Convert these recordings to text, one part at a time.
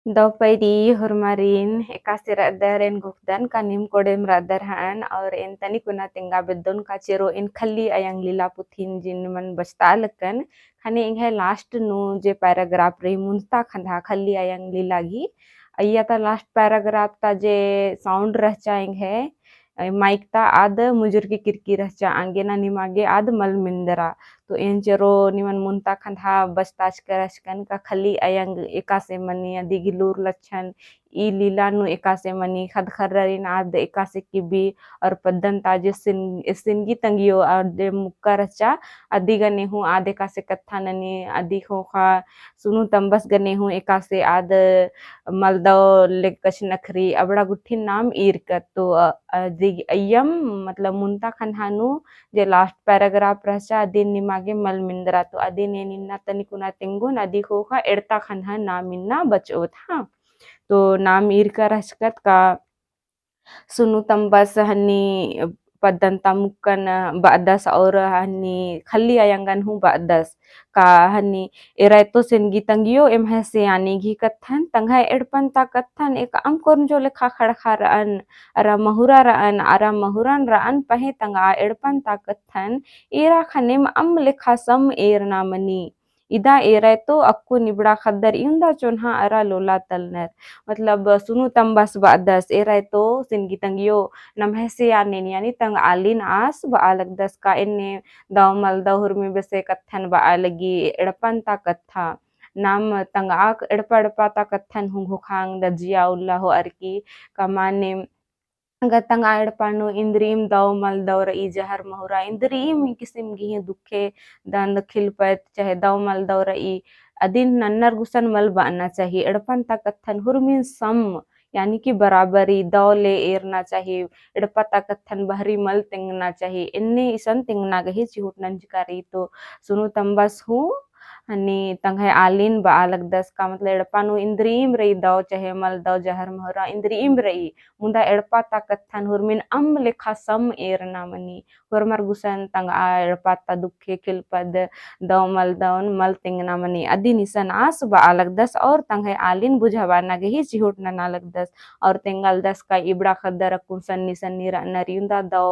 Dawpaydi hormarin ekasi ra'daren gukdan kanim kodem ra'darhaan और इन तनी कुना तेंगा बेदोन का चेरो इन खल्ली अयंग लीला पुथिन जिन मन बस्ता लकन खाने इंगे लास्ट नु जे पैराग्राफ रही मुंता खंधा खल्ली अयंग लीला गी अय्या ता लास्ट पैराग्राफ ता जे साउंड रह चाएंग है माइक ता आद मुजुर की किरकी रह चा आंगे ना निमागे आद मल मिंदरा तो इन चेरो निमन मुंता खंधा बस्ताच करशकन का खल्ली अयंग एकासे मनी अदी गिलूर लच्छन ई लीला नु एकासे मनी खद खर्ररिन आद एकासे किबी और पद्दन ताजे सिनगी तंगियो आदे मुक्का रचा अदी गने हूँ आद एकासे कत्था ननी अदी खोखा सुनु तंबस गने हूँ एकासे आद मलदो लेकच नखरी अबड़ा गुट्ठी नाम ईरकत तो अय्यम मतलब मुंता खन्हानु जे लास्ट पैराग्राफ रहचा अदी निमागे मल मिंदरा तो अदी ने निन्ना तनिकुना तेंगुन अदी खोखा एड़ता खन्हा नामिन्ना बचोत हाँ तो नाम ईरका रहचकत का सुनु तंबस हन्नी पद्दंता मुक्कन बअदस और हन्नी खल्ली अयंगन हूँ बअदस का हन्नी एरायतो सेनगी तंगियो एम हसे यानी घी कत्थन तंगा एड़पन ता कत्थन एक अम कोरन जो लेखा खड़खा रअन अरा महुरन रअन पहे तंगा एड़पन ता कत्थन एरा खनेम अम लेखा सम एरना मनी इदा एरायतो अक्कू निबड़ा खद्दर इंदा चोन्हा अरा लोला तलनर मतलब सुनु तंबस बअदस एरायतो सिनगी तंगियो नमहसे यानी तंग आलिन आस बआलक दस का इन्ने दवमल दहुरमी बेसे कत्थन बआलगी एड़पन ता कत्था नाम तंग आक एड़पा एड़पा ता कत्थन हुंगो खांग दजिया उल्ला हो अरकी कमाने गतंग एड़पानु इंद्रीम दवमल दौर ई जहर महुरा इंद्रीम किसिम गी दुखे दंद खिलपत चाहे दवमल दौर ई अदिन नन्नर गुसन मल बाना चाहिए एड़पन ता कत्थन हुरमिन सम यानी कि बराबरी दौले एरना चाहिए एड़पा ता कत्थन बहरी मल तिंगना चाहिए इन्ने इसन तिंगना गही चिहुट नंजकारी तो सुनु तंबस हूँ हनी तंगे आलिन बालक दस का मतलब एड़पानु इंद्रीम रही दौ चाहे मल दौ जहर महरा इंद्रीम रही मुंदा एड़पा ता कत्थन हुरमिन अम लेखा सम एरना मनी हुरमर गुसन तंग आ एड़पा ता दुखे खिलपद दौ मल तिंगना मनी अदी निसन आस बालक दस और तंगे आलिन बुझावाना गही चिहुट नालक दस और तेंगल दस का इबड़ा खद्दर कुसन निसन निरा नरियुंदा दौ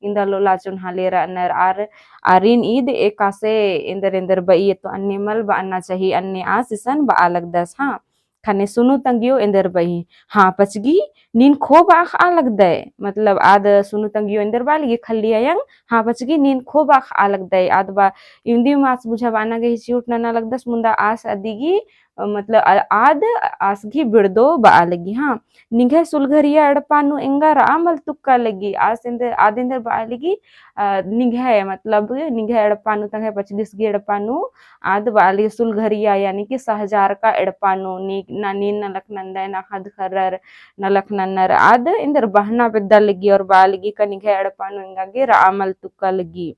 इंदा लोला चुनहाले नर आर आरिन ईद एकासे इंदर इंदर बई तो अन्य मल बाना चाहिए अन्य आसिसन बालक दस हाँ खाने सुनु तंगियो इंदर बई हाँ पचगी नीन खूब आख आलक दे मतलब आद सुनु तंगियो इंदर बाल ये खल्ली आयंग हाँ पचगी नीन खूब आख आलक दे आद बा इंदी मास बुझा बाना गही चिउट ना लग दस मुंदा आस अदिगी मतलब आद आसगी बिड़दो बालगी हाँ निघे सुलघरिया एड़पानु इंगार आमल तुक्का लगी आस इंदर आदिंदर बालगी निघे मतलब निघे एड़पानु तंगे पचलिस एड़पानु आद बाली सुलघरिया यानी कि सहजार का एड़पानु नी ना नीन नलक नंदा ना खद खर्रर नलक नन्नर आद इंदर बहना पेद्दा लगी और बालगी का निघे एड़पानु इंगागे रामल तुक्का लगी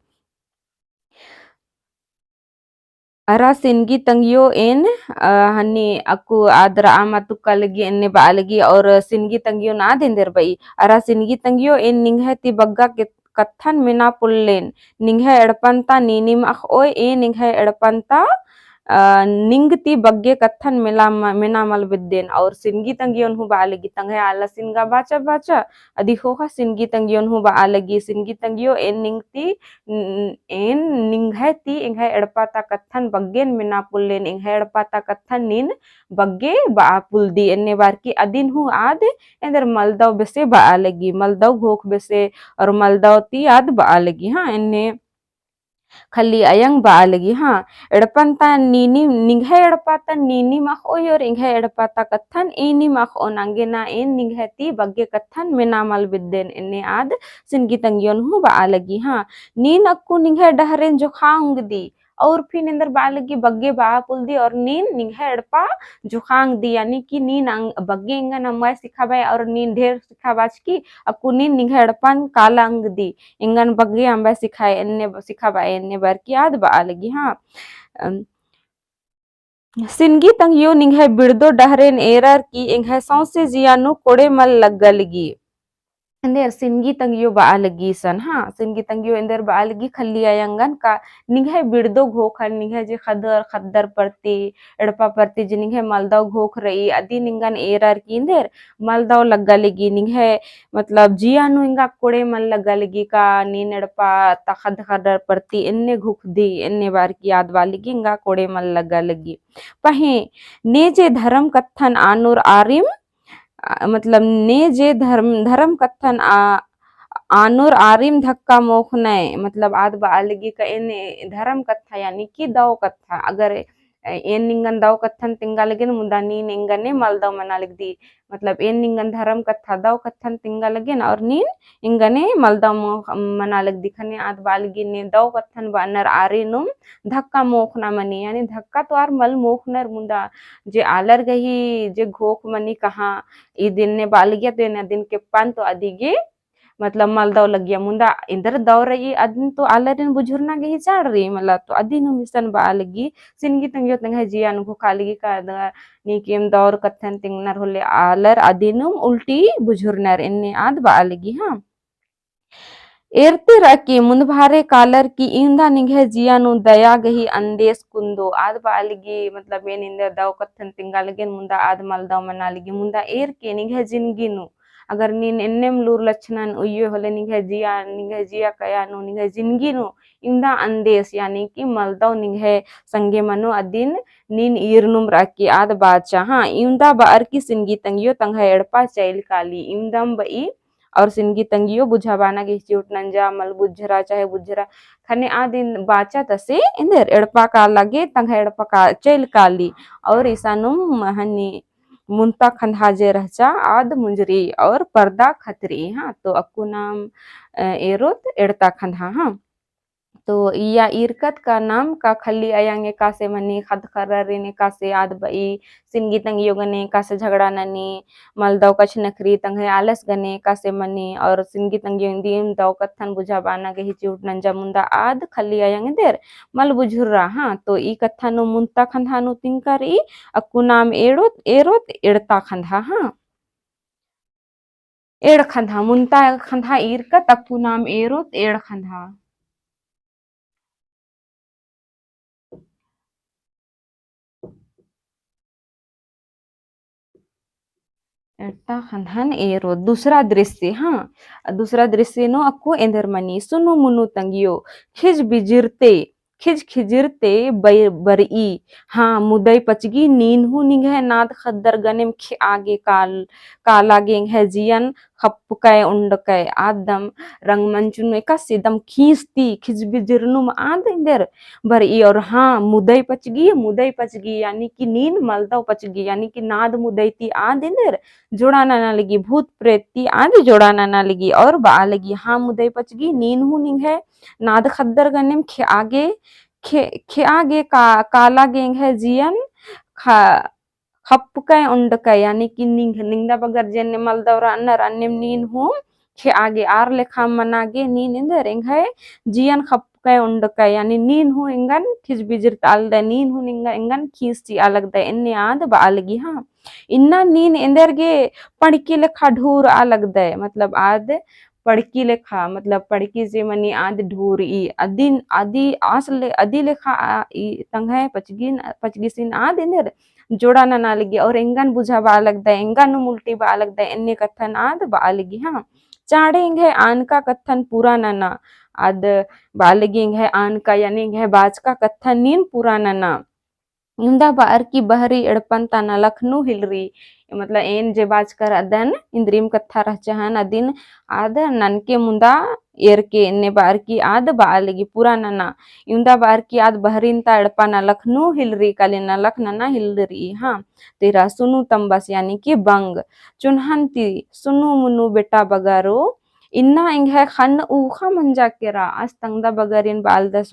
अरा सिनगी तंगियो एन हन्नी अक्कू आदरा आमा तुक्का लगी एन्ने बालगी और सिनगी तंगियो ना देंदर बई अरा सिनगी तंगियो एन निंघे ती बग्गा के कत्थन मिना पुल्लेन निंघे एड़पंता नीनिम अख ओय ए निंघे एड़पंता निंगती बग्गे कत्थन मिना मल विद्देन और सिनगी तंगियोन हु बालगी तंगे आला सिनगा बाचा बाचा अधिको का सिनगी तंगियोन हु बालगी सिनगी तंगियो एन निंगती एन निंघती इंघे एड़पाता कत्थन बग्गेन मिना पुल्लेन इंघे एड़पाता कत्थन नीन बग्गे बा पुल्दी एन्ने बार की अदिन हु आद एंदर मलदव बेसे बालगी मलदव घोख बेसे और मलदव ती आद बालगी हाँ एन्ने खल्ली अयंग बालगी हाँ एड़पंता नीनी निघे एड़पाता नीनी मख ओयोर इंघे एड़पाता कत्थन एनी मख ओनांगेना एन निघती बग्गे कत्थन मेनामल विद्देन एने आद सिनगी तंगियोन हूँ बालगी हाँ नीन अक्कू निघे डहरेन जो खाऊंग दी और फिर इंदर बालगी बग्गे बा पुल दी और नीन निघे एड़पा जुखांग दी यानी कि नीन बग्गे इंगन अम्मा सिखाबाई और नीन ढेर सिखाबाच की अक्कू नीन निघे एड़पन कालांग दी इंगन बग्गे अंबा सिखाए एन्ने सिखाबाई एन्ने बार की याद बालगी हाँ सिनगी तंगियो निघे बिड़दो डहरेन एरर की इंघे सौसे जियानु कोड़े मल लगलगी Ender singi tangyo baalagi san ha singi tangyo ender baalagi khalli ayangan ka ninghe birdo ghokan ninghe je khaddar parti edpa parti je ninghe maldaw ghok rei adi ningan erar ki ender maldaw laggalegi ninghe मतलब जियानु इंगा कोड़े मन लग्गलगी का नीन एडपा ता khaddar parti enne घुखदी enne बार की याद वालिगी इंगा कोड़े मन लग्गलगी पहे ने जे धर्म कत्थन आनुर आरिम मतलब ने जे धर्म कत्थन आनुर आरिम धक्का मोखनय मतलब आद बालगी का एने धर्म कथा यानी कि दाव कथा अगर एन निंगन दाव कथन तिंगा लगे मुदा नीन इंगने मल दाव मना लगदी मतलब एन निंगन धर्म कथा दाव कथन तिंगा लगे और नीन इंगने मल दाव मना लगदी खने आद बालगी ने दाव कथन बानर आरिनुम धक्का मोखना मनी यानी धक्का तो आर मल मोखनर मुदा जे आलर गही जे घोक मनी कहा ई दिन ने बालगिया तो ने दिन के पान तो अधिगे मतलब मलदाव लगिया मुंदा इंदर दौर रही अदिन तो आलरिन बुझुरना गे चाड़ रही मतलब तो अदिन मिसन बालगी सिनगी तंगियो तंग जियान को खाली का नीकेम दौर कथन तिंगनर होले आलर अदिनुम उल्टी बुझुरनर इन्ने आद बालगी हां एर्ते रकी मुंदभारे कालर की इंदा निघे जियानु दया गही अंदेश कुंदो आद बालगी मतलब ये निंदे दाव कथन तिंगा लगे मुंदा आद मलदाव मना लगी मुंदा एर के निघे जिनगिनु अगर नीन एन्नेम लूर लक्षणन उयो होले निघे जिया कया नु निघे जिनगिनु इंदा अंदेश यानी कि मलदाव निघे संगे मनो अदिन नीन ईरनुम राकी आद बाचा हाँ इंदा बार की सिंगी तंगियो तंग एड़पा चैल काली इंदम बई और सिनगी तंगियो बुझाबाना गे चिउट नंजा मल बुझरा चाहे बुझरा खने आदिन बाचा तसे इंदर एड़पा का लगे तंग एड़पा का चैल काली और ईसानुम हनी मुंता खंधाजे रहचा आद मुंजरी और पर्दा खतरी हाँ तो अक्कू नाम एरोत एड़ता खंधा हाँ तो या इरकत का नाम का खल्ली अयांगे कासे मनी खद खर्रने कासे आद बई सिनगी तंग योगने कासे झगड़ा ननी मल दौ कछ नखरी तंग आलस गने कासे मनी और सिनगी तंग योंदीम दौ कथन बुझा बाना के हिचुट नंजा मुंदा आद खल्ली अयांगे देर मल बुझुर्रा हाँ तो ई कथानु मुंता खंधानु तिंकर ई अक्कू नाम एड़ोत एरोत एड़ता खंधा हाँ एड़ खंधा मुंता खंधा इरकत अक्कू नाम एरोत एड़ खंधा खंधान एरो दूसरा दृश्य हाँ दूसरा दृश्य नो अक्को एंदरमनी सुनु मुनु तंगियो खिज बिजिरते खिज खिजिरते बरई हाँ मुदई पचगी नीन हु निघे नाद खद्दर गनेम खि आगे काला गेंग है जियन खप्पकय उंडकय आदम रंगमंचुन का सिदम खींचती खिज बिजिरनुम आद इंदर बरई और हाँ मुदई पचगी यानी कि नीन मलदव पचगी यानी कि नाद मुदईती आद इंदर जोड़ाना ना लगी भूत प्रेती आदि जोड़ाना ना लगी और बा लगी हाँ मुदई पचगी नीन हु निंग है नाद खद्दर गनेम खे आगे काला गेंग है जियन खा खप्पकय उंडकय यानी कि निंगदा बगर जेने मलदवरा अन्नर अन्नेम नीन हूँ खे आगे आर लेखा मनागे नीन इंदर एंग है जियन खप्पकय उंडकय यानी नीन हूँ इंगन खिज बिजिर ताल द नीन हूँ इंगन खीस ची अलग द इन्ने आद बालगी हाँ इन्ना नीन इंदर गे पड़की लेखा ढूर अलग द मतलब आद पड़की लेखा मतलब पड़की जे मनी आद ढूर ई अदिन आदि आसले अदि लेखा तंग है पचगिसिन आद इंदर जोड़ा ना लगी और एंगन बुझा बालग द एंगन मुल्टी बालग द एन्ने कथन आद बालगी हाँ चाड़े है आन का कथन पूरा नना आद बालगी है आन का यानी है बाज का कथन नीन पूरा नना इंदा बार की बहरी एड़पन तना लखनऊ हिलरी मतलब एन जे बाज कर अदन इंद्रीम कथा रहचहन अदिन आद ननके मुंदा एर के इन्ने बार की आद बालगी पूरा नना इंदा बार की आद बहरीन ता एड़पना लखनऊ हिलरी कालिना लखनना हिलरी हाँ तेरा सुनु तंबस यानी कि बंग चुनहंती सुनु मुनु बेटा बगारो इन्ना इंग है खन ऊखा मंजा केरा आज तंगदा बगरिन बालदस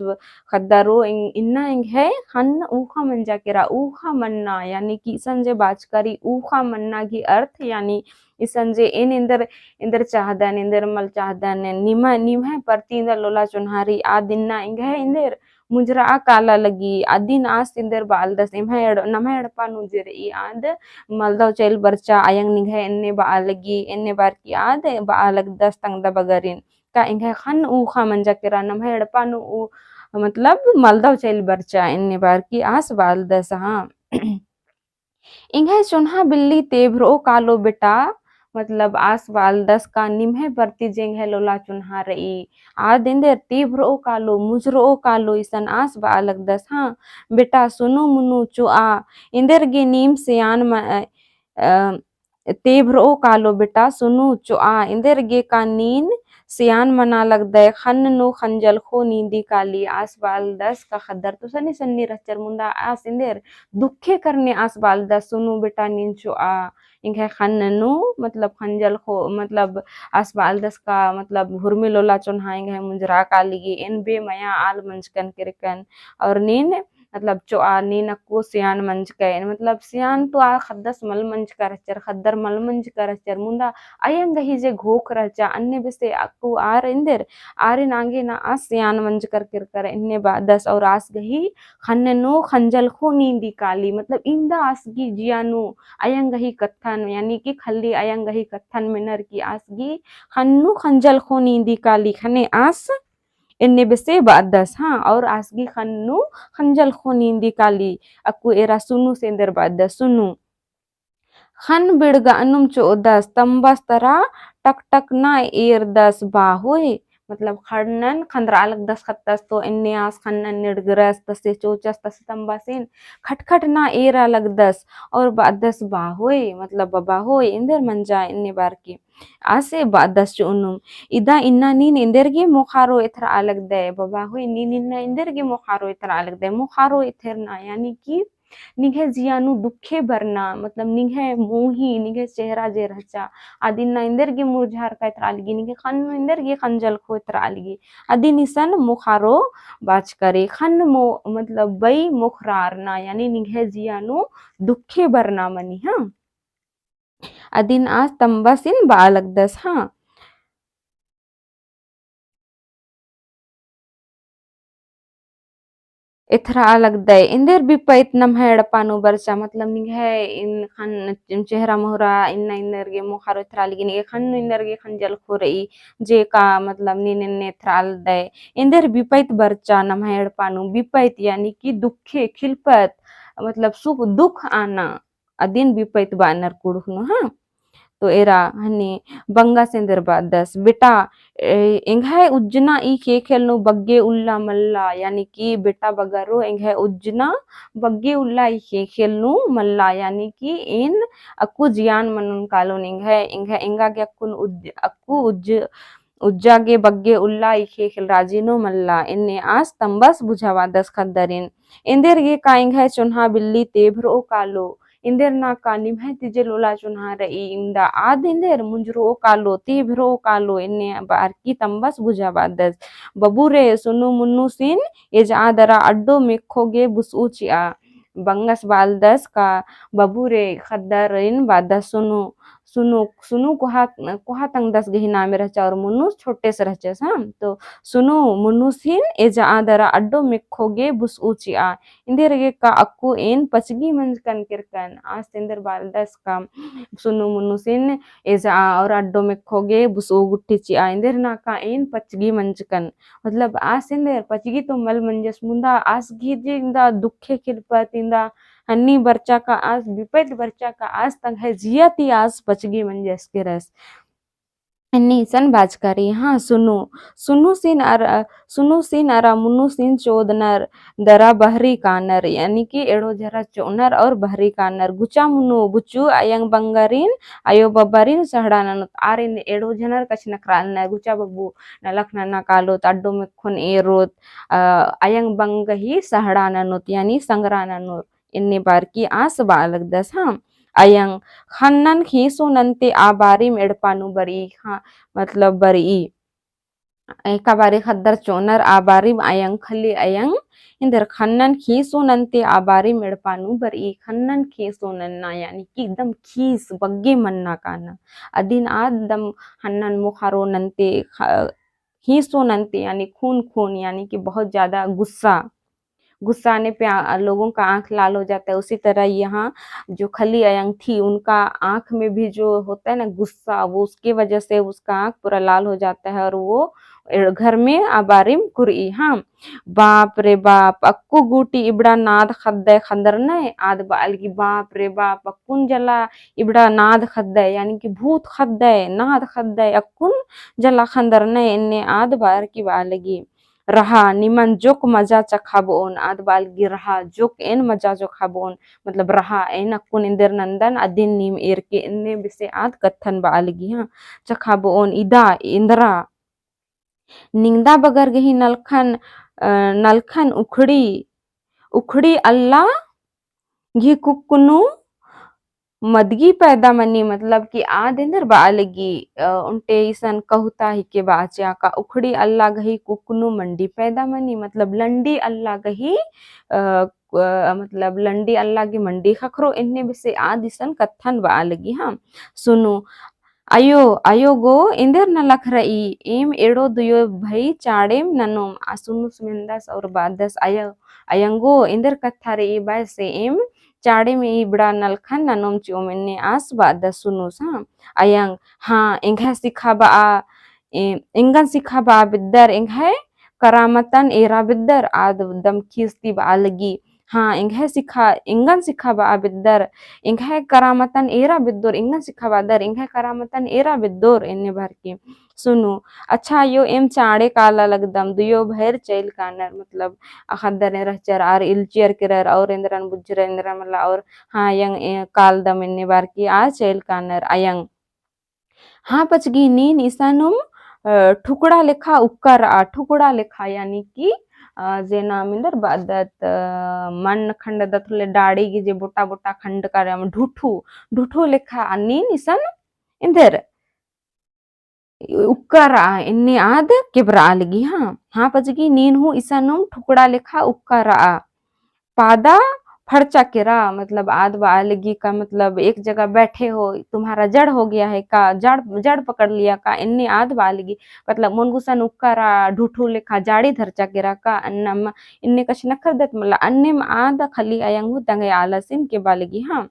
खद्दारो इन्ना इंग है खन ऊखा मंजा केरा ऊखा मन्ना यानी कि संजय बाजकारी ऊखा मन्ना की अर्थ यानी इस संजय इन इंदर इंदर चाहदन इंदर मल चाहदन निमा निमा परती इंदर लोला चुनहारी आ दिन्ना इंग है इंदर मुजरा काला लगी adin as tinder baldas namhed panu jere I ad maldaw chail barcha ayang ninghe enne ba lagi enne bar ki ad ba alag das tang da bagarin ka inghe khan u kha manja kira namhed panu u मतलब maldaw chail barcha enne bar ki as baldas ha इंघे चुन्हा बिल्ली तेभरो कालो बेटा मतलब आस बाल दस का निम्हे परती जेंघे लोला चुन्हा रई आ दिंदे तेभरो कालो मुजरो कालो इसन आस बालक दस हाँ बेटा सुनु मुनु चुआ इंदर गे नीम सियान तेभरो कालो बेटा सुनु चुआ इंदर गे का नीन सियान मना लग दे खन नु खंजल खो नींदी काली आस बाल दस का खदर तो सनी सन्नी रचर मुंदा आस इंदेर दुखे करने आस बाल दस सुनु बेटा नीन चुआ इंखे खन्ननु मतलब खंजल खो मतलब आस बाल दस का मतलब हुरमी लोला चुन्हा इंगे मुंजरा कालीगी इन बे मया आल मंचकन किरकन और नीन मतलब चुआ नीन अक्को सियान मंच के मतलब सियान तो आ खद्दस मल मंच का रचर खद्दर मल मंच का रचर मुंदा अयंग ही जे घोक रचा अन्य बेसे अक्को आर इंदर आरे नांगे ना आस सियान मंच कर कर इन्ने दस और आस गही खन्ननु खंजल खो नींदी काली मतलब इंदा आसगी जियानु अयंगही कत्थन यानी कि खल्ली अयंगही कत्थन मिनर की आसगी खन्नु खंजल खो नींदी काली खने आस इन्ने बेसे बादस हाँ और आसगी खन्नु खंजल खो नींदी काली अक्कु एरा सुनु सेंदर बादस सुनु खन बिड़गा अनुम चोदस तंबस तरा टक टक ना एर दस बाहोय मतलब खड़नन खंद्रालक दस खत्तस तो इन्ने आस खन्नन निड़गरस तसे चोचस तसे तंबासेन खटखट ना एरा लग दस और बादस बाहोय मतलब बाहोय इंदर मंजा इन्ने बार की आसे बादस चुनुम इदा इन्ना नीन इंदरगे मोखारो इथर अलग दे बाहोय नीन इन्ना इंदरगे मोखारो इथर अलग दे मोखारो इथर ना यानी कि निघे जियानु दुखे भरना मतलब निघे मोही निघे चेहरा जे रहचा आदिन इंदर गे मुरझार का इतरालगी निघे खन इंदर गे खंजल खो इतरालगी आदिन इसन मुखारो बाच करे खन मो मतलब बई मुखरारना यानी निघे जियानु दुखे भरना मनी हाँ आदिन आज तंबसिन बालक दस हाँ इथरा अलग दे इंदेर बिपैत नमहेड़ पानु बरचा मतलब निघे इन खन चेहरा मोहरा इन इंदर गे मोखारो इथरा लिगिन ए खन इंदर गे खंजल खोरई जे का मतलब नीने इथराल दे इंदेर बिपैत बरचा नमहेड़ पानु बिपैत यानी कि दुखे खिलपत मतलब सुख दुख आना अदिन बिपैत बानर कुड़ुखनु हाँ तो एरा हनी बंगा सेंदर बादस बेटा इंघे उज्जना ई के खेलनो बग्गे उल्ला मल्ला यानी कि बेटा बगरो इंघे उज्जना बग्गे उल्ला ई के खेलनो मल्ला यानी कि इन अक्कु जियान मनन कालो इंघे इंघे इंगा के अक्कु उज्जागे बग्गे उल्ला ई के खेल राजिनो मल्ला इन्ने आस तंबस बुझावा दस खद्दरिन इंदेर गे का इंघे चुन्हा बिल्ली तेभरो कालो इंदेर ना का निम्हे तिजे लोला चुन्हा रई इंदा आद इंदेर मुंजरो कालो तीभरो कालो इन्ने बार की तंबस बुझा बादस बबूरे सुनु मुन्नु सिन एज आदरा अड्डो मेखोगे बुसूचिया बंगस बालदस का बबूरे खद्दरिन बादस सुनु सुनु सुनु कोहा तंग दस गहिना में रहचा और मुन्नु छोटे से रहचे हाँ तो सुनु मुन्नु सिन एज आदरा अड्डो मेखोगे बुसूचिया इंदेर गे का अक्कू एन पचगी मंज कन किरकन आज तेंदर बालदस का सुनु मुनु सिन एजा और अड्डो में खोगे बुसो गुट्टी ची आ इंदेर ना का एन पचगी मंज कन मतलब आज इंदेर पचगी तो मल मंजस मुंदा आज गी इंदा दुखे खिलपत इंदा हन्नी बर्चा का आज विपैत बर्चा का आज तक है जियती आज पचगी मंजस के रस अन्नी सन बाजकारी हाँ सुनु सीन अरा मुन्नु सीन चोदनर दरा बहरी कानर यानी कि एड़ो जरा चोनर और बहरी कानर गुचा मुनु बुचू अयंग बंगारिन अयो बब्बरिन सहड़ानन आरिन एड़ो जनर कछ नखराल न गुचा बब्बू नलख नना कालो अड्डो में खुन एरोत अयंग बंग ही सहड़ाननुत यानी संगराननुत इन्ने बार की आस बालक दस हाँ अयंग खन्नन खीसो नंते आबारी मेड़पानु बरी हाँ मतलब बरी एका बारी खद्दर चोनर आबारी अयंग खली अयंग इंदर खन्नन खीसो नंते आबारी मेड़पानु बरी खन्नन खीसो नन्ना यानी कि एकदम खीस बग्गे मन्ना काना अदिन आदम हन्नन मुखारो नंते खीसो नंते यानी खून खून यानी कि बहुत ज्यादा गुस्सा गुस्सा आने पे लोगों का आँख लाल हो जाता है, उसी तरह यहाँ जो खली अयंग थी उनका आँख में भी जो होता है ना गुस्सा, वो उसकी वजह से उसका आँख पूरा लाल हो जाता है और वो घर में अबारिम कुरई। हाँ, बाप रे बाप अक्कू गूटी इबड़ा नाद खद्दे खंदरने आद बाल की बाप रे बाप अक्कुन जला इबड़ा नाद खद्दे यानी कि भूत खद्दे नाद खद्दे अक्कुन जला खंदरने इन्ने आद बार की बालगी रहा निमन जोक मजा चखाबोन आद बालगी रहा जोक एन मजा जो खाबोन मतलब रहा एन अक्कुन इंदर नंदन अदिन नीम एर के इन्ने बिसे आद कत्थन बालगी हाँ चखाबोन इदा इंद्रा निंदा बगर गही नलखन उखड़ी उखड़ी अल्लाह घी कुक्कुनु मदगी पैदा मनी मतलब कि आदेंदर बालगी उनटे ईसन कहता ही के बाचा का उखड़ी अल्लाह गही कुकनु मंडी पैदा मनी मतलब लंडी अल्लाह गही मतलब लंडी अल्लाह की मंडी खखरो इन्ने बिसे आद ईसन कत्थन बालगी हाँ सुनो अयो अयो गो इंदर न लख रही एम एड़ो दुयो भई चाड़ेम ननोम आसुनु सुमेंदस और बादस अयो अयंगो इंदर कथा रे बासे एम चाड़े में इबड़ा नलखन ननोम चोमेने आस बादस सुनुस हाँ अयंग हाँ इंघा सिखा बा इंगन सिखा बा बिद्दर इंघा करामतन एरा बिद्दर आद दम खीस्ती बा लगी हाँ इंगन सिखा बा बिद्दर इंघा करामतन एरा बिद्दोर इंगन सिखा बादर इंघा करामतन एरा बिद्दोर इन्ने भर के सुनो अच्छा यो एम चाड़े काला लगदम दुयो भैर चैल कानर मतलब अखदर रहचर आर इलचियर किरर और इंद्रन बुज्जर इंद्र मला और हाँ यंग काल दम इन्ने बार की आ चैल कानर अयंग हाँ पचगी नीन ईसानुम ठुकड़ा लेखा उपकार आ ठुकड़ा लेखा यानी कि जेना मिंदर बादत मन खंड दथले डाड़ी की जे बोटा बोटा खंड का ढूठू ढूठू लेखा नीन ईसन इंदर उपकार आ इन्ने आद केबरा लगी हाँ पचगी नीन हूँ ईसानुम ठुकड़ा लेखा उपकार आ पादा फड़चा केरा मतलब आद बालगी का मतलब एक जगह बैठे हो तुम्हारा जड़ हो गया है का जड़ जड़ पकड़ लिया का इन्ने आद बालगी मतलब मुनगुसन उक्कारा ढूठू लेखा जाड़ी धरचा केरा का अन्नम इन्ने कश नखर दत मतलब अन्ने में आद खली अयंगु तंगे आलसिन के बालगी हाँ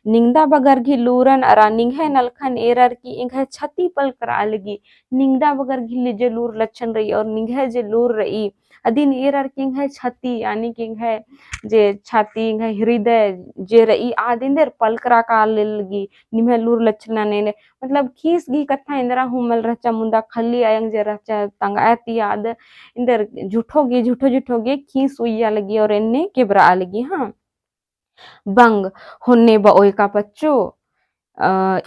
निंगदा बगर घी लूरन अरा निंघे नलखन एरर की इंघे छती पल करा अलगी निंगदा बगर घी ले जे लूर लक्षण रही और निंघे जे लूर रही अदिन एरर की इंघे छती यानी कि इंघे जे छाती इंघे हृदय जे रही आदिंदर पलकरा का लेलगी निम्हे लूर लक्षण ने मतलब खीस घी कथा इंदरा हुमल रचा मुंदा खली अयंग जे रचा तंगाती याद इंदर झूठो झूठोगे खीस उइया लगी और इन्ने केबरा लगी हाँ बंग होन्ने बओय का पच्चो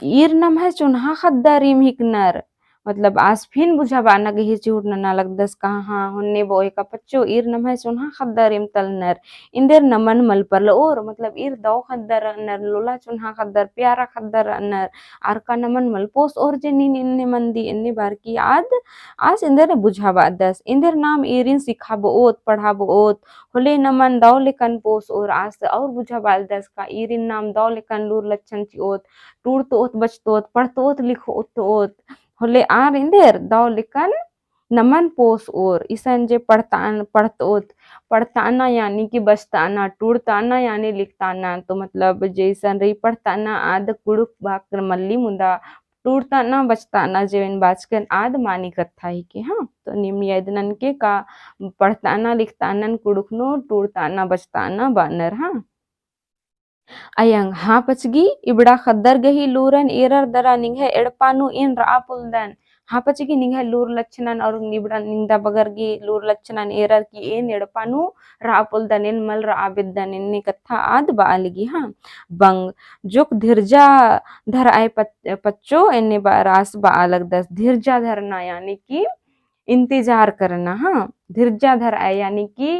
ईर नम है चुनहा खद्दारीम हिकनर मतलब आसफिन बुझा बाना के चूट ना लगदस कहा हाँ होन्ने बोय का पच्चो ईर नम है चुनहा खद्दारीम तलनर इंदर नमन मल पर और मतलब ईर दो खद्दर नर लोला चुनहा खद्दर प्यारा खद्दर नर आर का नमन मल पोस और जे नीन इन्ने मंदी इन्ने बार की आद आस इंदर बुझा बादस इंदर नाम ईरिन सिखा बोत पढ़ा बोत होले नमन दौ लेकन पोस और आस और बुझा बादस का ईरिन नाम दौ लेकन लूर लच्छन चिओत टूर तोत बचतोत पढ़तोत लिखोत ओत होले आर इंदेर दौ लिकन नमन पोस और इसन जे पढ़तोत पढ़ताना यानी कि बचताना टूरताना यानी लिखताना तो मतलब जैसन रही पढ़ताना आद कुड़ुक बाकर मल्ली मुंदा टूरताना बचताना जेवन बाचकन आद मानी कथा ही के हाँ तो निम्न यदनन के का पढ़ताना लिखतानन कुड़ुकनो टूरताना बचताना बानर हाँ अयंग हाँ पचगी इबड़ा खद्दर गही लूरन एरर दरा निंघे एड़पानु इन रापुलदन हाँ पचगी निंघे लूर लक्षणन और निबड़ा निंदा बगरगी लूर लक्षणन एरर की एन एड़पानु रापुलदन इन मल राबिदन इन्ने कथा आद बालगी हाँ बंग जोक धीरजा धर आए पच्चो इन्ने रास बालग दस धीरजा धरना यानी कि इंतजार करना हाँ धीरजाधर है यानी कि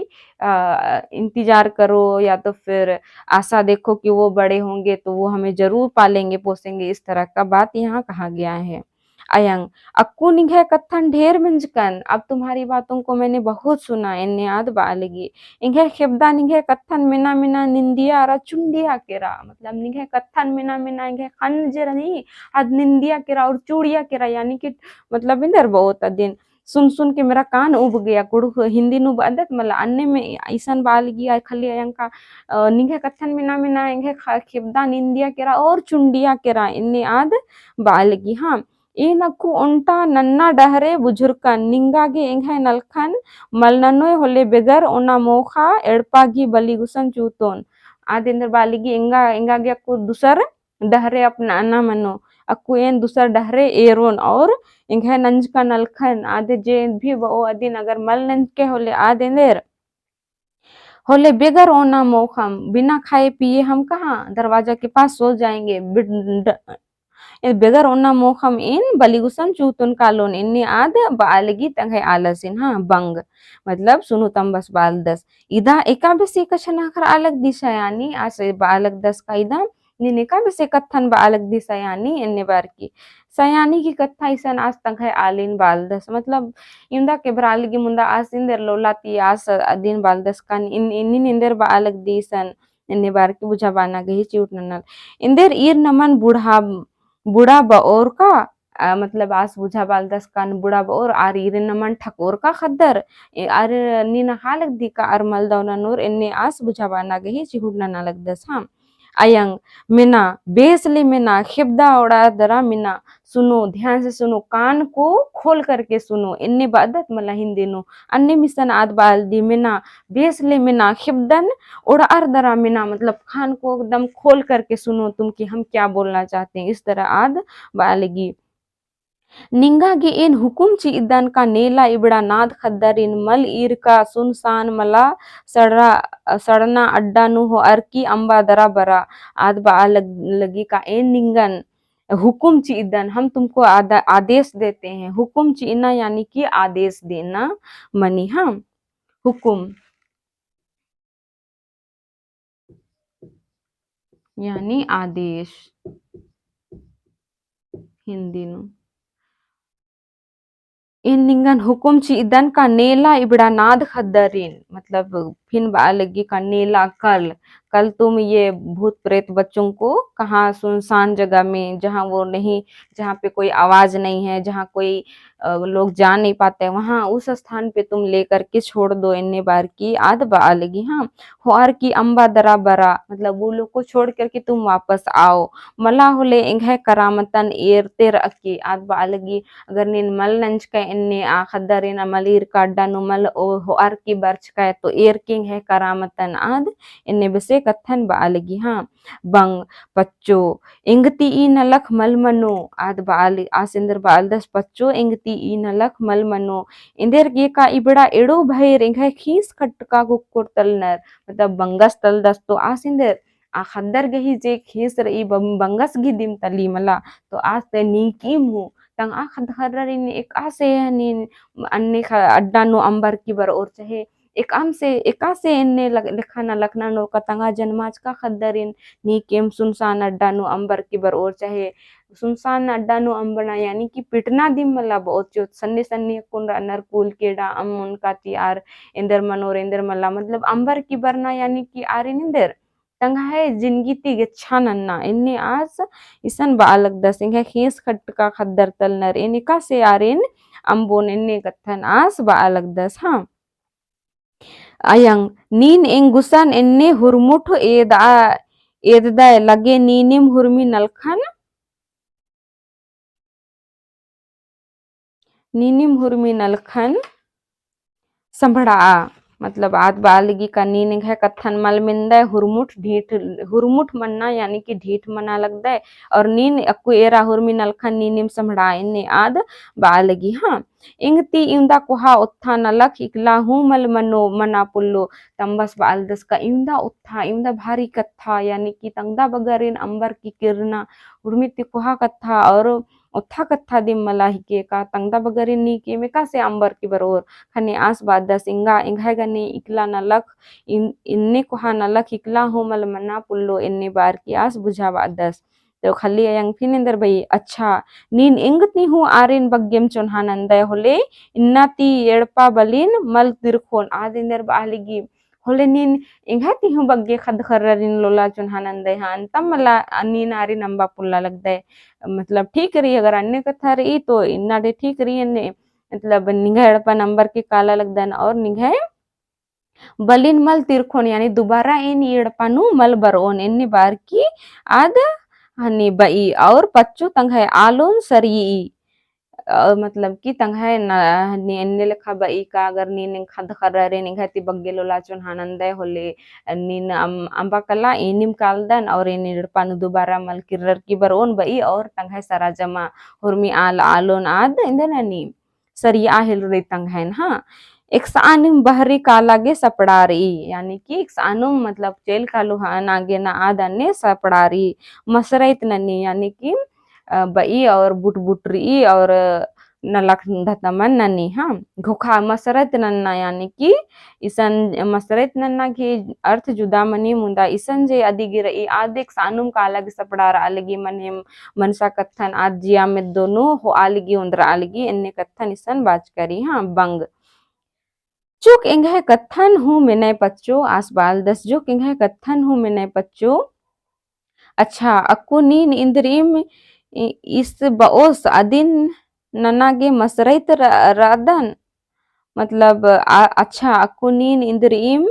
इंतजार करो या तो फिर आशा देखो कि वो बड़े होंगे तो वो हमें जरूर पालेंगे पोसेंगे इस तरह का बात यहाँ कहा गया है अयंग अक्कू निघे कत्थन ढेर मिंजकन अब तुम्हारी बातों को मैंने बहुत सुना इन्ने याद बालगी इंघे खेबदा निघे कत्थन मिना मिना निंदिया रा चुंडिया केरा मतलब निघे कत्थन मिना मिना इंघे खन जे रही आज निंदिया केरा और चूड़िया केरा यानी कि मतलब इंदर बहुत दिन सुन सुन के मेरा कान उब गया कुड़ु हिंदी नु बादत मला अन्ने में ऐसन बालगी आई खली अयंका निंगे कथन मिना मिना इंगे खिबदा निंदिया केरा और चुंडिया केरा इन्ने आद बालगी हाँ ಈ ನಕ್ಕು ಒಂಟ ನನ್ನ ಡಹರೆ ಬುಜುರ್ಕನ್ ನಿಂಗಾಗಿ ಎಂಘೆ ನಲ್ಖನ್ ಮಲ್ನನ್ನೋಯ್ ಹೊಲೆ beggar ಒನ ಮೋಖ ಎಡ್ಪಾಗಿ ಬಲಿಗುಸನ್ ಚೂತೋನ್ आदिंदर बालिगी enga aku dusar dahre अपना अन्ना मनो aku en dusar dahre Aaron और इंघे नंज का नलखन आदे जे भी वो अदिन अगर मल नंज के होले आदिंदर होले बेगर ओना मोखम बिना खाए पिए हम कहाँ दरवाजा के पास सो जाएंगे बेगर ओना मोखम इन बलिगुसन चूतुन कालोन इन्नी आद बालगी तंगे आलसिन हाँ बंग मतलब सुनु तंबस बाल दस इदा एका बेसे कछना खर अलग दिशा यानी आसे बालक दस का इदा निने का बेसे कथन बालक दिशा यानी इन्ने बार की सयानी की कथा इसन आज तक है आलिन बाल दस मतलब इंदा के बरालगी मुंदा आस इंदर लोलाती आस अदिन बाल दस का इन इंदर बालक दिसन इन्ने बार की बुझा बाना गही चिउट ननल इंदर ईर नमन बुढ़ा बओर का मतलब आस बुझा बाल दस कान बुढ़ा बओर आर इरे नमन ठकोर का खद्दर आर नीना हालक दी का आर मलदौना नूर इन्ने आस बुझा बाना गही चिहुडना ना लग दस हाँ अयंग मिना बेसले मिना खिबदा उड़ा दरा मिना सुनो ध्यान से सुनो कान को खोल करके सुनो इन्ने बादत मला हिंदी नो अन्य मिसन आद बाल दी मिना बेसले मिना खिबदन उड़ा दरा मिना मतलब कान को एकदम खोल करके सुनो तुम कि हम क्या बोलना चाहते हैं इस तरह आद बालगी निंगागी इन हुकुम ची इदन का नेला इबड़ा नाद खद्दरिन मल ईर का सुनसान मला सड़ना अड्डा नु हो अर्की अंबा दरा बरा आद बा लगी का एन निंगन हुकुम ची इदन हम तुमको आदेश देते हैं हुकुम ची इना यानी कि आदेश देना मनी हाँ हुकुम यानी आदेश हिंदी नु इन निंगन हुकुम ची इदन का नेला इबड़ा नाद खद्दरिन मतलब फिन बालगी का नेला कल तुम ये भूत प्रेत बच्चों को कहाँ सुनसान जगह में जहाँ वो नहीं जहाँ पे कोई आवाज नहीं है जहाँ कोई लोग जा नहीं पाते वहां उस स्थान पे तुम लेकर के छोड़ दो इन्ने बार की आद बालगी हाँ हुआर की अंबा दरा बरा मतलब वो लोग को छोड़ करके तुम वापस आओ मला होले इंघे करामतन एरते रखी आद बालगी अगर नीन मल नंच का इन्ने आ खद्दरिन मलीर का डनु मल हुआर की बर्च का तो एर किंग है करामतन आद इन्ने बसे कथन बालगी हाँ बंग पच्चो इंगती ई नलख मल मनो आद बाल आसिंदर बाल दस पच्चो इंगती ई नलख मल मनो इंदर ये का इबड़ा एड़ो भय रिंघ खीस खटका कुकुर तलनर मतलब बंगस तल दस तो आसिंदर आ खद्दर गही जे खीस रही बंगस गी दिम तली मला तो आज ते नीकीम हूँ तंग आ खद्दर इन एक आसे नी अन्ने अड्डा नो अंबर की बर और चाहे एका से इन्ने लिखाना लखना नो कतंगा जन्माज का खद्दरिन नी केम सुनसान अड्डा नो अंबर की बर और चाहे सुनसान अड्डा नो अंबना यानी कि पिटना दिम मला बहुत चोत सन्ने सन्ने कुन नर कुल केडा अम उनका तियार इंदर मनोर इंदर मला मतलब अंबर की बरना यानी कि आरिन इंदर तंगा है जिंदगी ती गच्छा नन्ना इन्ने आज इसन बालक दस इंगे खीस खटका खद्दर तलनर इनका से आरिन अंबोन इन्ने कथन आस बालक दस हाँ ayang nin enggusan enne hurmut edda lage ninim hurmi nalkhan संभड़ा मतलब आद बालगी का नीन है कथन मल मिंदा हुरमुठ मन्ना यानी कि ढीठ मना लगता है और नीन अक्कु एरा हुरमी नलखन नीनिम संभड़ा इन्ने आद बालगी हाँ इंगती इंदा कुहा उत्था नलख इकला हूँ मल मनो मना पुल्लो तंबस बालदस का इंदा उत्था इंदा भारी कथा यानी कि तंगदा बगरिन अंबर की किरना हुरमिति कुहा कथा और उत्था कथा दिम मलाहिके का तंगदा बगरिन नी के में का से अंबर की बरोर खने आस बाद दस इंगा इंघा गने इकला नलख इन्ने कुहा नलख इकला हो मल मना पुल्लो इन्ने बार की आस बुझा बाद दस तो खली अयंग फिनिंदर भाई अच्छा नीन इंगतनी हूँ आरिन बग्गेम चुनहानंदय होले इन्नाती एड़पा बलिन मल तिरखोन आदिंदर बालिगी होले नीन इंघाती हूँ बग्गे खद खर्रिन लोला चुनहानंदय हान तम मला नीन आरिन अंबा पुल्ला लगदय मतलब ठीक रही अगर अन्य कथा रही तो इन्ना दे ठीक रही ने मतलब निघे एड़पा नंबर के काला लगदन और निघे बलिन मल तिरखोन यानी दोबारा इन एड़पानु मल बरोन इन्नी बार की आद हनी बई और पच्चू तंग है आलोन सरी मतलब कि तंघाय एन्ने लेखा बई का अगर नीन खद खर्रे निघती बग्गेलो लाचुन हानंदे होले नीन अंबाकला इनिम कालदन और इन पानु दोबारा मल किर्रर की बरोन बई और तंघाय सरा जमा हुरमी आल आलोन आद इंदननी सरिया हिल रे तंघायन हाँ एक सानुम बहरी कालागे सपड़ारी यानी कि एक सानुम मतलब चेल कालू नागे ना आदने सपड़ारी मसरैत ननी यानी कि बई और बुटबुटरी और नलख धतमन ननी हाँ घोखा मसरत नन्ना यानी कि इसन मसरत नन्ना की अर्थ जुदा मनी मुंदा इसन जे अदिगिर ई आदिक सानुम का अलग सपड़ा आलगी मन मनसा कत्थन आजिया में दोनों हो आलगी उंदर आलगी इन्ने कत्थन इसन बाज करी हाँ बंग चुक इंगे कत्थन हूँ मिने पच्चो आसबाल दस जो इंगे कत्थन हूँ मिने पच्चो अच्छा अक्कू नीन इंद्रिम इस बओस अदिन ननागे मसरैत रादन मतलब अच्छा अक्कू नीन इंद्रिम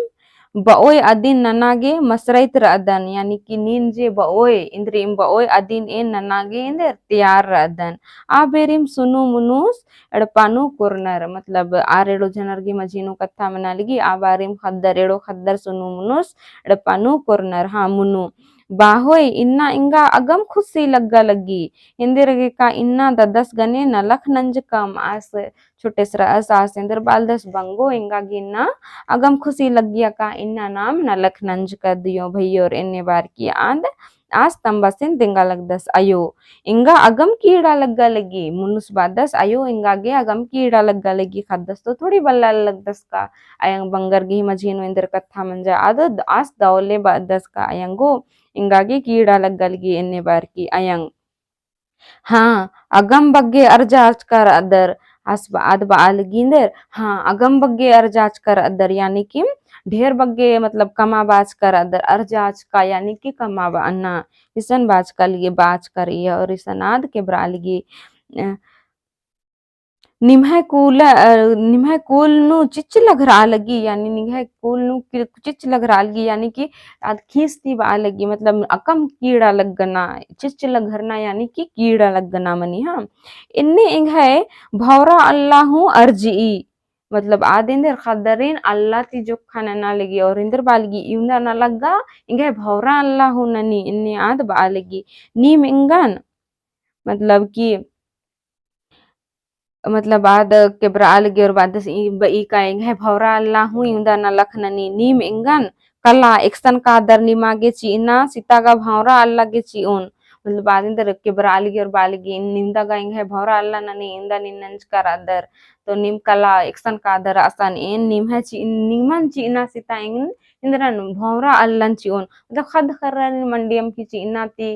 बओय अदिन ननागे मसरैत रादन यानी कि नीन जे बओय इंद्रिम बओय अदिन ए ननागे इंदर तैयार रादन आ बेरिम सुनु मुनुस एड़पानु कुरनर मतलब आरेड़ो जनर की मजीनो कत्था मनालगी आ बारिम खद्दर एड़ो खद्दर सुनु मुनुस एड़पानु कुरनर हाँ मुनु बाहोय इन्ना इंगा अगम खुशी लग्गा लगी इंदिरगे का इन्ना ददस गने नलख नंज कम आस छोटे सरा आस इंदर बालदस बंगो इंगा गिन्ना अगम खुशी लगिया का इन्ना नाम नलख नंज कर दियो भैयोर इन्ने बार की आंद आज तंबासिन दिंगा लगदस अयो इंगा अगम कीड़ा लग्गा लगी मुनुस बादस अयो इंगा गे अगम कीड़ा लग्गा लगी खदस तो थोड़ी बल्ला लगदस का अयंग बंगर गी मझीनो इंदर कत्था मंजा आद आज दौले बादस का अयंगो इंगागे कीड़ा लग्गा लगी इन्ने बार की अयंग हाँ अगम बग्गे अर्जाच कर अदर हसब आदबा आलगिंदर हाँ अगम बग्गे अर्जाच कर अदर यानी कि ढेर बग्गे मतलब कमा बाज कर अदर अर्जाच का यानी कि कमा अन्ना इसन बाज का लिए बाज कर और इसन आद के ब्रालगी निम्हा कूल नु चिच लघरा लगी यानी निम्हा कूल नु चिच लघरा लगी यानी कि आद खींचती बा लगी मतलब अकम कीड़ा लगना चिच लघरना यानी कि कीड़ा लगना मनी हाँ इन्ने इंग है भौरा अल्लाह अर्जी मतलब आदेंदर खदरीन अल्लाह ती जो खाना ना लगी और इंदर बालगी इंदर ना लगा इंगे भौरा अल्लाह ननी इन्ने आद बालगी नीम इंगन मतलब कि मतलब बाद के ब्राल गे और बाद ई का इंग है भौरा अल्लाह हूँ इंदा न लखननी नीम इंगन कला एक्सन का दर निमागे चीना सीता का भौरा अल्लाह के चीउन मतलब बाद इंदर के ब्राल गे और बाल गे निंदा का इंग है भौरा अल्लाह ननी इंदा निनंज कर अदर तो निम कला एक्सन का दर असन इन निम है ची निमन चीना सीता इंग इंद्रन भौरा अल्लाह चीउन मतलब खद खर्रन मंडियम की चीना ती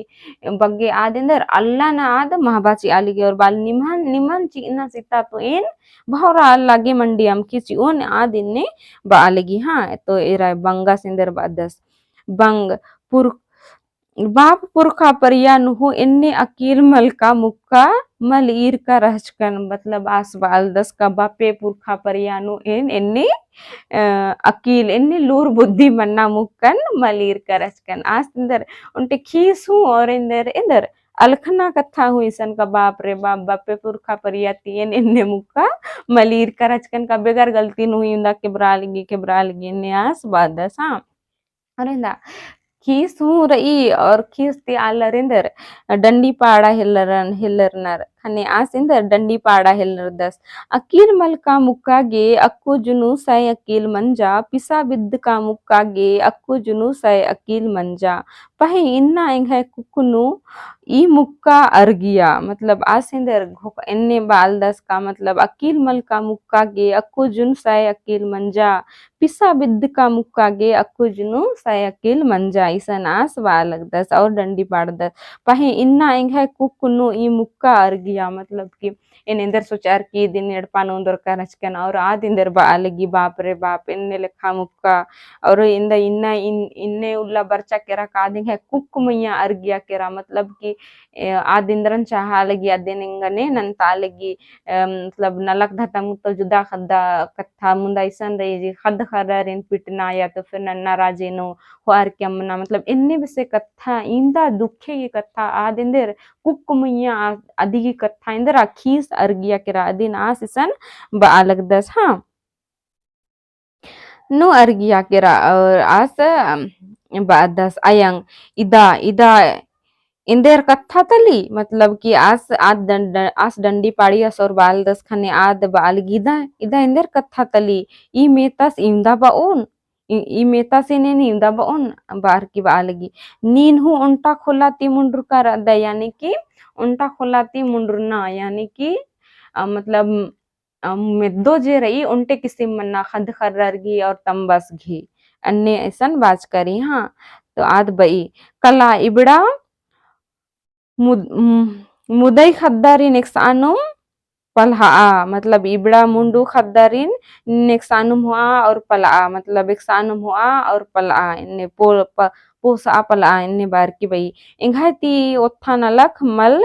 बग्गे आदिंदर अल्लाह ना आद महाबाची आलिगे और बाल निमन निमन चीना सीता तो इन भौरा अल्लागे मंडियम की चीन आद इन्ने बालगी हाँ तो एरा बंगा सिंदर बादस बंग पुर बाप पुरखा परिया नुहु इन्ने अकील मल का मुक्का मल ईर का रहचकन मतलब आसबाल दस का बापे पुरखा परियानु इन इन्ने अकील इन्ने लूर बुद्धि मन्ना मुक्कन मलीर का रहचकन आज इंदर उनटे खीस हूँ और इंदर इंदर अलखना कथा हुई सन का बाप रे बाप बापे पुरखा परिया तीन इन्ने मुक्का मलीर का रहचकन का बेगर गलती नुई इंदा के ब्रालगी इन्ने आस बादस हाँ अरे खीस हूँ रई और खीसती आलरिंदर डंडी पाड़ा हिल्लरन हिल्लरनर खने आसिंदर डंडी पाड़ा हिल्लर दस अकील मल का मुक्का गे अक्कू जुनू सै अकील मंजा पिसा बिद्द का मुक्का गे अक्कू जुनू सै अकील मंजा पही इन्ना इंग है कुकुनु ई मुक्का अर्गिया मतलब आसिंदर इन्ने बाल दस का मतलब अकील मल का मुक्का गे अक्कू जुन सै अकील मंजा पिसा बिद्द का मुक्का गे अक्कू जुनू सै अकील मंजा इसन आस बालक दस और डंडी पाड़ दस पही इन्ना इंग है कुकुनु ई मुक्का अर्गी लिया मतलब कि इन इंदर सोचार की दिन एडपान उंदर करचकन और आद इंदर बालगी बाप रे बाप इन्ने लेखा मुक्का और इंदा इन्ना इन्ने उल्ला बर्चा केरा कादिंग है कुक मैया अर्गिया केरा मतलब कि आद इंद्रन चाहा लगी आदिन इंगने नंता लगी मतलब नलक धतम तो जुदा खद्दा कत्था मुंदा इसन रही जी खद खदर इन पिटना या तो फिर नन्ना राजेनो हुआर केमना मतलब इन्ने बिसे कत्था इंदा दुखे की कत्था आद इंदर कुक मैया अदी की कत्था इंदर अखीस अर्गिया केरा अदिन आस इसन बालक दस हाँ nu argia kira asa badas ayang ida ida इंदेर कत्था तली मतलब कि आस डंडी पाड़ी असोर बाल दस खने आद बाल गीदा इदा इंदेर कत्था तली ई मेतास इंदा बाओन ई मेतास इने इंदा बाओन बार की बालगी नीन हु उंटा खोलाती मुंडर कर अदा यानी कि उंटा खोलाती मुंडरना यानी कि मतलब मेदो जे रही उनटे किसिम मन्ना खद खर्रगी और तंबस घी अन्य ऐसन बाज करी हाँ तो आद बई कला इबड़ा मुदई खद्दारिन एक्सानुम पलहा मतलब इबड़ा मुंडू खद्दारिन नेक्सानुम हुआ और पलआ मतलब एक्सानुम हुआ और पलआ इन्ने पोसा पलआ इन्ने बार की बई इंघाती ओत्था नलख मल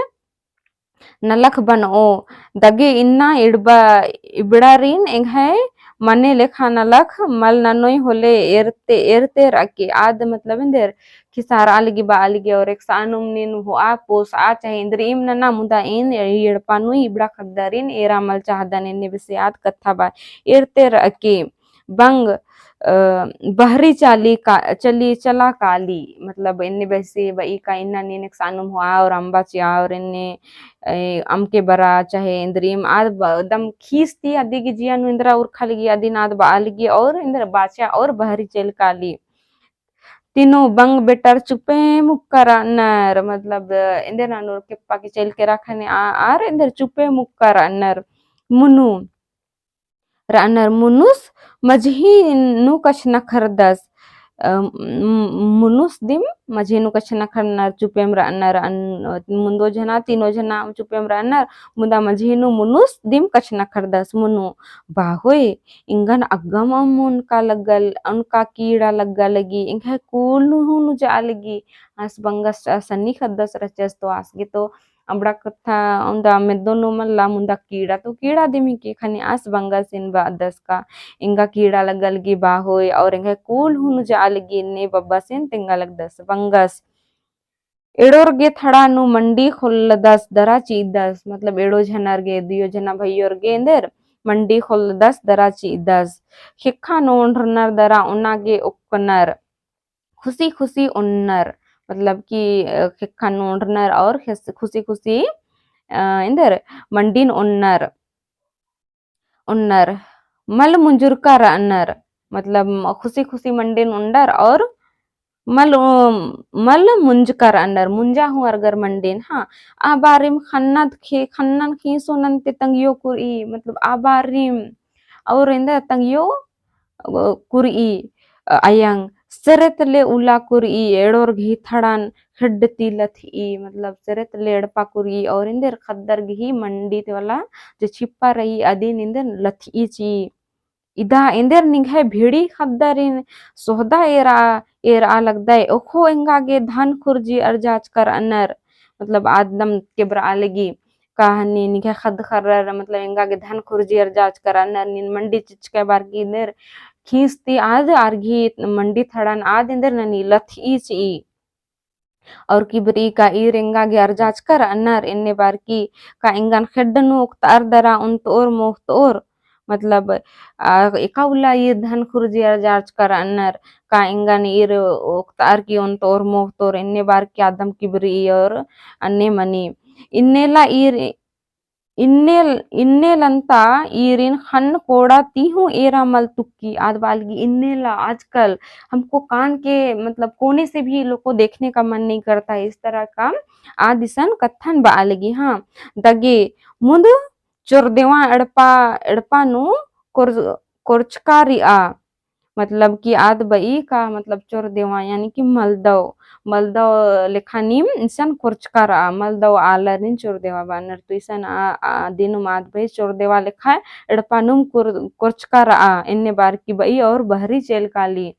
नलख बनो दगे इन्ना इबड़ारिन एंघाय मने लेखा नलख मल ननोई होले एरते एरते रखे आद मतलब इंदर खिसार आलगी बा आलगी और एक सानुम नीन हुआ पोस आ चाहे इंदर इम नना मुदा इन एड़पानुई इबड़ा खद्दारिन एरा मल चाहदन इन्ने बिसे आद कथा बा एरते रखे बंग बहरी चाली का चली चला काली मतलब इन्ने वैसे वही का इन्ना नीन एक सानुम हुआ और अम्बा चिया और इन्ने अमके बरा चाहे इंद्रीम आद दम खींचती आदि की जिया नु इंद्रा उर खाली आदि नाद बालगी और इंद्र बाचा और बहरी चल काली तीनों बंग बेटर चुपे मुक्करा नर मतलब इंदर नानूर के पाकी चल के रखने आर इंदर चुपे मुक्करा नर मुनु रानर मुनुस मजही नु कछ नखरदस मुनुस दिम मजही नु कछ नखरनर चुपेम रानर मुंदो जना तीनो जना चुपेम रानर मुदा मजही नु मुनुस दिम कछ नखरदस मुनु बाहोय इंगन अगम उनका लगल उनका कीड़ा लग्गा लगी इंघ कूल नु जा लगी आस बंगस सन्नी खदस रचस तो आसगे तो अबड़ा कथा उंदा में दोनों मल्ला मुंदा कीड़ा दिमी के खनी आस बंगा सिन बा दस का इंगा कीड़ा लगल गी बाहोय और इंगा कूल हुन जालगी ने बब्बा सिन तिंगा लग दस बंगस एड़ोर गे थड़ा नु मंडी खोल दस दरा ची दस मतलब एड़ो झनर गे दियो जना भैयोर गे इंदर मंडी खोल दस दरा ची दस खिखा नोंडरनर दरा उना गे उक्कनर खुशी खुशी उन्नर मतलब कि खिखा नोंडरनर और खुशी खुशी इंदर मंडीन उन्नर उन्नर मल मुंजुरका रन्नर मतलब खुशी खुशी मंडीन उन्नर और मल मल मुंज कर अंडर मुंजा हूँ अगर मंडीन हाँ आबारिम खन्नन खीसो नंते तंगियो कुरी मतलब आबारिम और इंदा तंगियो कुरी अयंग सरतले उला कुरी एड़ोर घी थड़न खड्डती लथी मतलब सरतले एड़पा कुरी और इंदर खद्दर घी मंडी वाला जो छिपा रही अदीन इंदर लथी ची इदा इंदर निघे भिड़ी खद्दरिन सोहदा एरा लगदा है ओखो इंगागे धान खुरजी अर्जाच कर अनर मतलब आदम केबरा लगी कहानी निघे खद खर्र मतलब इंगागे धान खुरजी अर्जाच कर अनर निन मंडी चिचके बार की इंदर खींचती आद आर्घी मंडी थड़न आद इंदर ननी लथी ची और किबरी का ई रेंगा गे अर्जाच कर अन्नर इन्ने बार की का इंगन खेडनु उक्तार दरा उन तोर मोह तोर मतलब एकाउला ये धन खुरजी अर्जाच कर अन्नर का इंगन ईर उक्तार की उन तोर मोह तोर इन्ने बार की आदम किबरी और अन्ने मनी इन्नेला ईर ಇನ್ನೆಲ್ ಇನ್ನೆಲಂತ ಈರಿन खन कोड़ा तीहू एरा मल तुक्की आद बालगी इन्नेला आजकल हमको कान के मतलब कोने से भी लोग को देखने का मन नहीं करता है इस तरह का आदिसन कथन बालगी हाँ दगे मुंद चोरदेवा एड़पा एड़पा नु कोरचकारी आ मतलब कि आद बई का मतलब चोर देवा यानी कि मलदव मलदव लेखानीम इंसान कोर्चकारा मलदव आलरिन चोर देवा बानर तो इसान दिनु माद भाई चोर देवा लेखा एडपानुम कोर्चकारा इन्ने बार की बई और बहरी चेल काली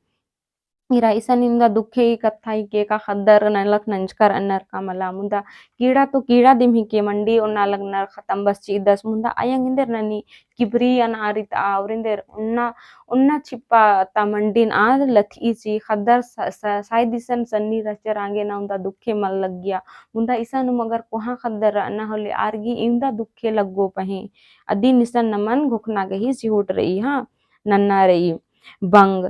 ira isaninda dukke kathai ke ka khaddar nalak nanjkar anar kamala munda kira dimhi ke mandi onna lagnar khatam bas chi das munda ayang inder nani kibri an arit aurinder onna chippa ta mandin a lathi chi khaddar sai disan sanni racher ange na unda dukke mal lag gya munda isanu magar koha khaddar na hole argi inda dukke laggo pahe adin isan naman gokna gahi chihut rahi ha nanna rahi बंग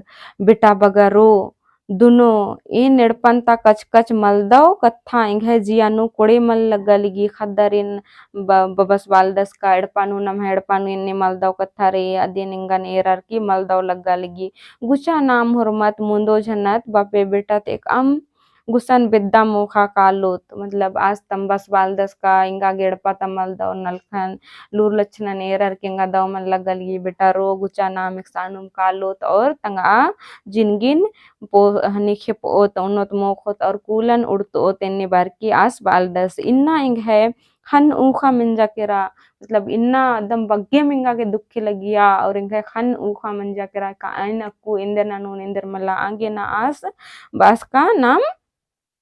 बेटा बगरो दुनो ए नेड़पंता कच कच मलदव कत्था इंघे जियानु कोड़े मल लगलगी खद्दरिन बबस बालदस का एड़पानु नम एड़पानु इन्ने मलदव कत्था रे अदिन इंगन एरर की मलदव लगलगी गुचा नाम हुरमत मुंदो झनत बापे बेटा एक गुसन बिद्दा मोखा कालोत मतलब आज तंबस बालदस का इंगा गेड़पा तमल दव नलखन लूर लक्षण एरर केंगा दव मन लगल ये बेटा रो गुचा नाम सानुम कालोत और तंगा जिनगिन पो हनिखे पोत उन्नत मोखोत और कूलन उड़तो तेने बार की आस बालदस इन्ना इंग है खन ऊखा मिंजा केरा मतलब इन्ना दम बग्गे मिंगा के दुखी लगिया और इंगे खन ऊखा मंजा केरा का आइन अक्कू इंदर नानून इंदर मला आगे ना आस बास का नाम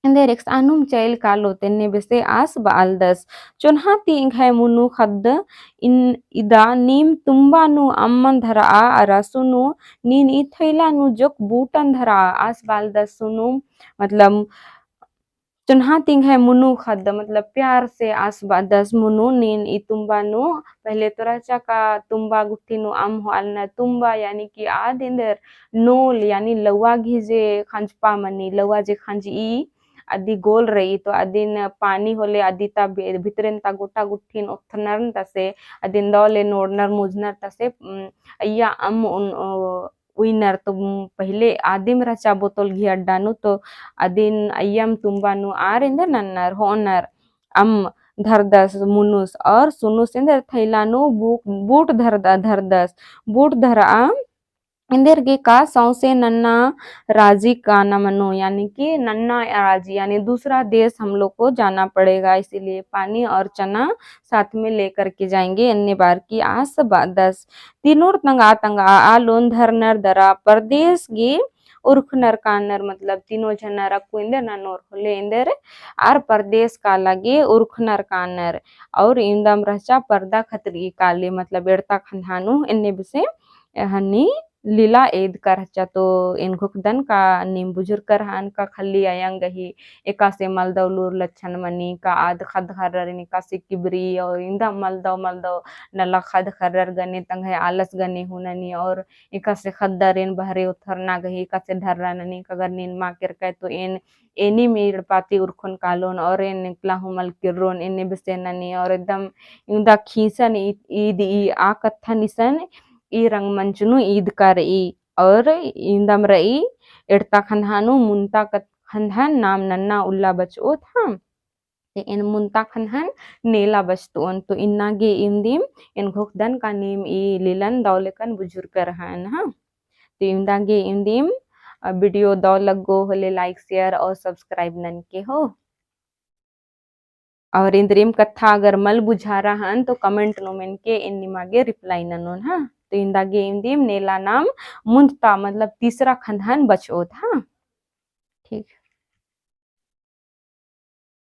Inder x anum cail kalo tenne bese as baaldas chonhati inghay munu khad in ida nim tumbanu amman dhara arasunu nin ithaila nu jok butan dhara as baaldas sunu मतलब चुन्हाती है मुनु खद मतलब प्यार से आस दस मुनु नीन ई तुम्बा नु पहले तो रचा का तुम्बा गुट्ठी नु आम हो अलना तुम्बा यानी कि आद इंदर नोल यानी लवा घिजे खंजपा मनी लवा जे खंज ई अदी गोल रही तो अदिन पानी होले अदिता भितरेन ता गोटा गुट्ठीन ओथनरन तसे अदिन दौले नोडनर मुजनर तसे अय्या अम उइनर तो पहले आदिम रचा बोतल घी अड्डानु तो अदिन अय्यम तुम्बानु आरिंदर नन्नर होनर अम धरदस मुनुस और सुनुस इंदर थैलानु बूट धरदस बूट धरा इंदर के का सौसे नन्ना राजी का न मनो यानी कि नन्ना राजी यानी दूसरा देश हम लोग को जाना पड़ेगा इसीलिए पानी और चना साथ में लेकर के जाएंगे अन्य बार की आस दस तीनों तंगा आलोन धरनर दरा परदेश गे उर्ख नर कानर मतलब तीनों झनर अक्कू इंदर ननोर होले इंदर आर परदेश का लगे उर्ख नर कानर और इंदम रचा पर्दा खतरी काले मतलब एड़ता खंधानु इन्ने बिसे हनी लीला एद कर हच्चा तो इनको दन का नीम बुजुर्ग कर हान का खल्ली आयंग ही एका से मलदव लूर लच्छन मनी का आद खद खर्रर निका से किबरी और इंदा मलदव नला खद खर्रर गने तंग है आलस गने हुननी और एका से खद्दर इन बहरे उथरना गही एका से धर्रा ननी कगर नीन मा कर के तो इन एनी मेड़ पाती उर्खन कालोन और इन निकला हुमल किरोन इन्ने बिसे ननी और एकदम इंदा खीसन ईद ई आ कत्था निसन ई रंगमंचनु ईद का रई और इंदम रई एड़ता खंधानु मुंता खंधान नाम नन्ना उल्ला बचो था इन मुंता खंधान नेला बचतोन तो इन्ना गे इंदिम इन घोखदन का नीम ई लीलन दौलेकन बुजुर्ग करहान हा तो इंदा गे इंदिम वीडियो दौ लगो होले लाइक शेयर और सब्सक्राइब नन के हो और इंद्रिम कथा अगर मल बुझा रहा तो कमेंट नो मेन के इन निमागे रिप्लाई ननोन हा तो इंदागे इंदिम नेला नाम मुंता मतलब तीसरा खंधान बचोत हा ठीक।